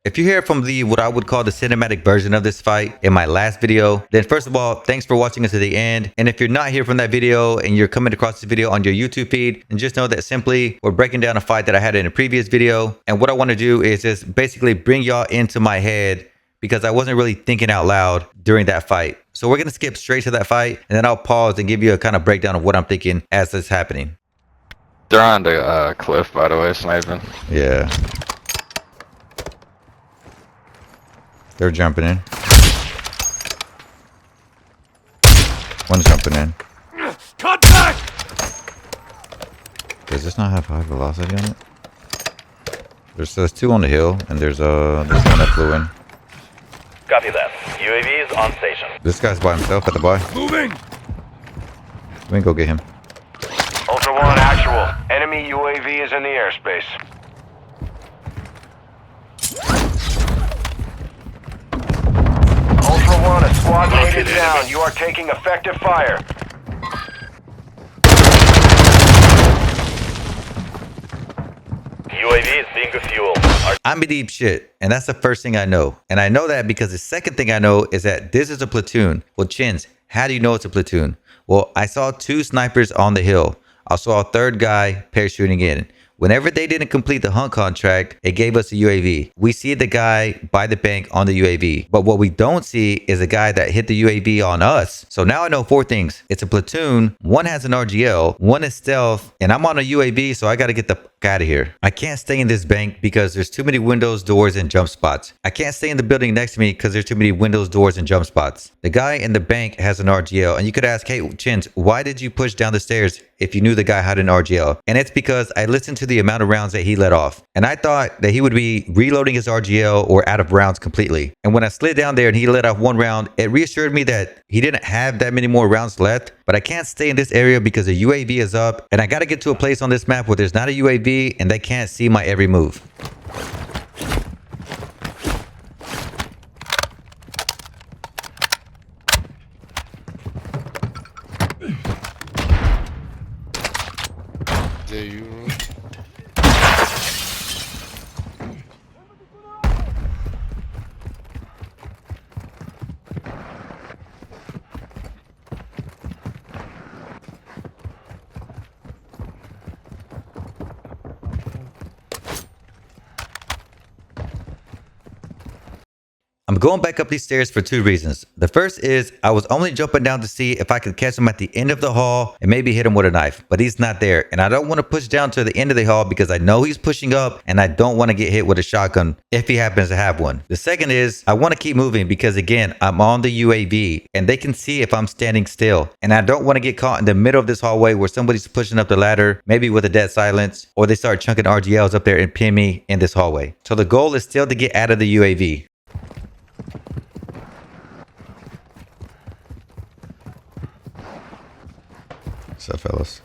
If you hear from the what I would call the cinematic version of this fight in my last video, then first of all, thanks for watching it to the end. And if you're not here from that video and you're coming across this video on your YouTube feed, then just know that simply we're breaking down a fight that I had in a previous video. And what I want to do is just basically bring y'all into my head because I wasn't really thinking out loud during that fight. So we're going to skip straight to that fight and then I'll pause and give you a kind of breakdown of what I'm thinking as it's happening. They're on the cliff, by the way, sniping. Yeah. They're jumping in. One's jumping in. Cut back! Does this not have high velocity on it? There's two on the hill, and there's one that flew in. Copy that. UAV is on station. This guy's by himself at the buy. Moving! Let me go get him. Ultra One, actual. Enemy UAV is in the airspace. Ultra One, a squad mate is down. You are taking effective fire. UAV is being refueled. I'm a deep shit, and that's the first thing I know. And I know that because the second thing I know is that this is a platoon. Well, Chins, how do you know it's a platoon? Well, I saw two snipers on the hill. I saw a third guy parachuting in. Whenever they didn't complete the hunt contract, it gave us a UAV. We see the guy by the bank on the UAV. But what we don't see is a guy that hit the UAV on us. So now I know four things. It's a platoon, one has an RGL, one is stealth, and I'm on a UAV, so I gotta get the fuck out of here. I can't stay in this bank because there's too many windows, doors, and jump spots. I can't stay in the building next to me because there's too many windows, doors, and jump spots. The guy in the bank has an RGL, and you could ask, hey, Chins, why did you push down the stairs if you knew the guy had an RGL? And it's because I listened to the amount of rounds that he let off. And I thought that he would be reloading his RGL or out of rounds completely. And when I slid down there and he let off one round, it reassured me that he didn't have that many more rounds left. But I can't stay in this area because the UAV is up. And I got to get to a place on this map where there's not a UAV and they can't see my every move. There you. I'm going back up these stairs for two reasons. The first is I was only jumping down to see if I could catch him at the end of the hall and maybe hit him with a knife, but he's not there. And I don't want to push down to the end of the hall because I know he's pushing up and I don't want to get hit with a shotgun if he happens to have one. The second is I want to keep moving because again, I'm on the UAV and they can see if I'm standing still. And I don't want to get caught in the middle of this hallway where somebody's pushing up the ladder, maybe with a dead silence, or they start chunking RGLs up there and pin me in this hallway. So the goal is still to get out of the UAV. What's up, fellas?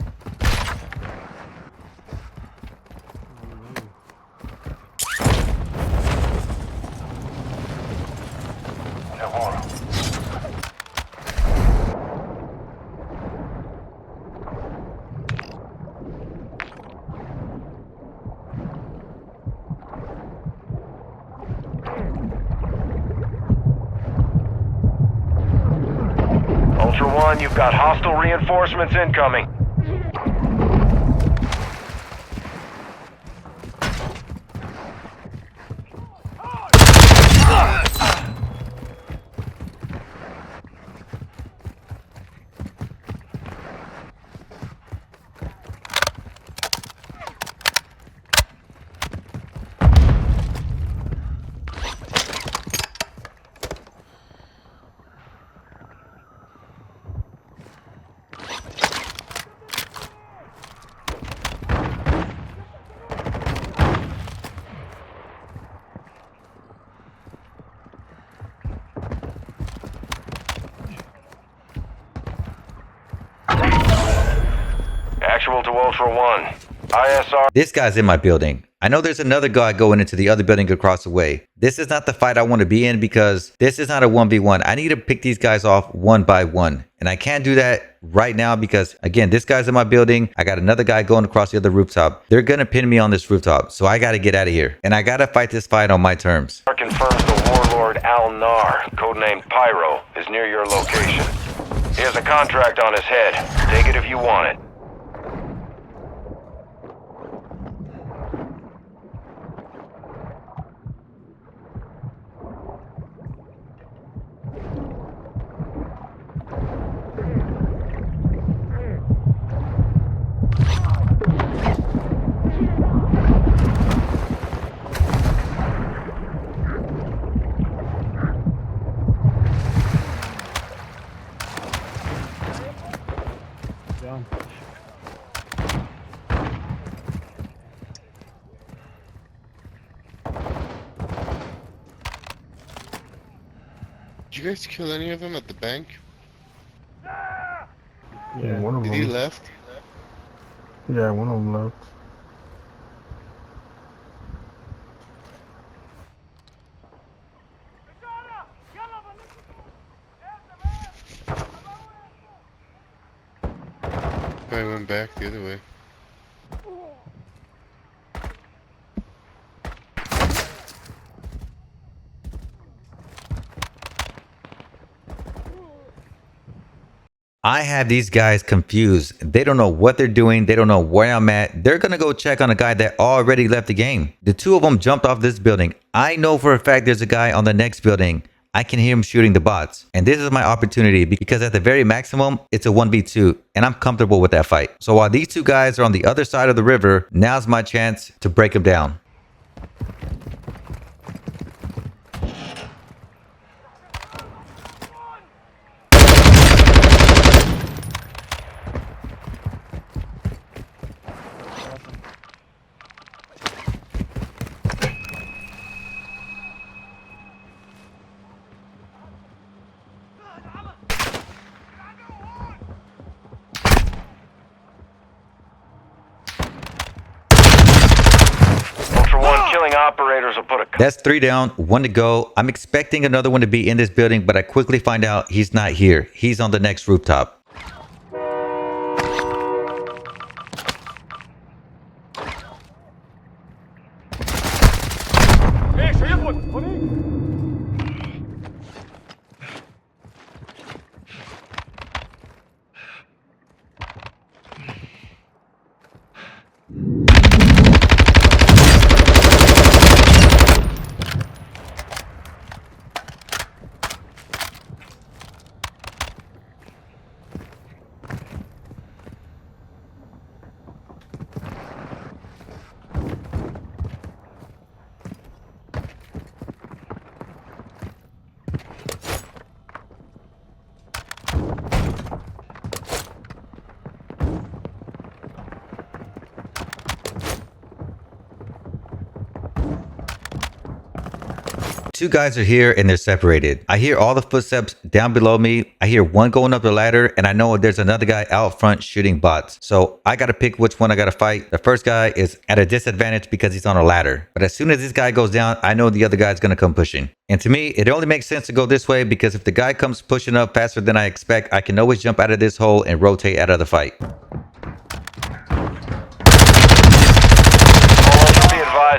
Ultra One, you've got hostile reinforcements incoming. Actual to Ultra One. ISR. This guy's in my building. I know there's another guy going into the other building across the way. This is not the fight I want to be in because this is not a 1v1. I need to pick these guys off one by one. And I can't do that right now because, again, this guy's in my building. I got another guy going across the other rooftop. They're going to pin me on this rooftop. So I got to get out of here. And I got to fight this fight on my terms. Confirms the warlord Al Nar, codenamed Pyro, is near your location. He has a contract on his head. Take it if you want it. Did you guys kill any of them at the bank? Yeah, one of Did them. he left? Yeah, one of them left. I went back the other way. I have these guys confused. They don't know what they're doing. They don't know where I'm at. They're going to go check on a guy that already left the game. The two of them jumped off this building. I know for a fact there's a guy on the next building. I can hear him shooting the bots. And this is my opportunity because at the very maximum, it's a 1v2 and I'm comfortable with that fight. So while these two guys are on the other side of the river, now's my chance to break them down. Killing operators will put a... That's 3 down, 1 to go. I'm expecting another one to be in this building, but I quickly find out he's not here. He's on the next rooftop. Two guys are here and they're separated. I hear all the footsteps down below me. I hear one going up the ladder and I know there's another guy out front shooting bots. So I got to pick which one I got to fight. The first guy is at a disadvantage because he's on a ladder. But as soon as this guy goes down, I know the other guy's going to come pushing. And to me, it only makes sense to go this way because if the guy comes pushing up faster than I expect, I can always jump out of this hole and rotate out of the fight.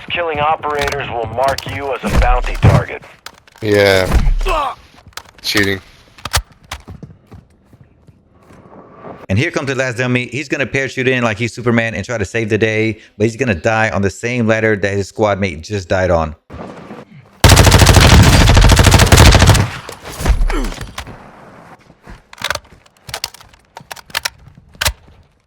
Killing operators will mark you as a bounty target. Yeah. Cheating. And here comes the last dummy. He's going to parachute in like he's Superman and try to save the day, but he's going to die on the same ladder that his squad mate just died on.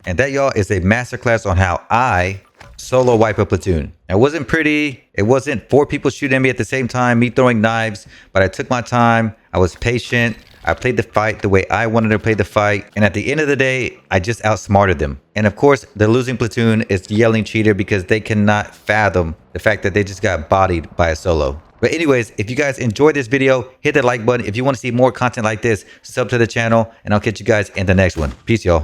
And that, y'all, is a masterclass on how I solo wipe a platoon. It wasn't pretty. It wasn't 4 people shooting at me at the same time, me throwing knives, but I took my time. I was patient. I played the fight the way I wanted to play the fight. And at the end of the day, I just outsmarted them. And of course, the losing platoon is yelling cheater because they cannot fathom the fact that they just got bodied by a solo. But anyways, if you guys enjoyed this video, hit the like button. If you want to see more content like this, sub to the channel, and I'll catch you guys in the next one. Peace, y'all.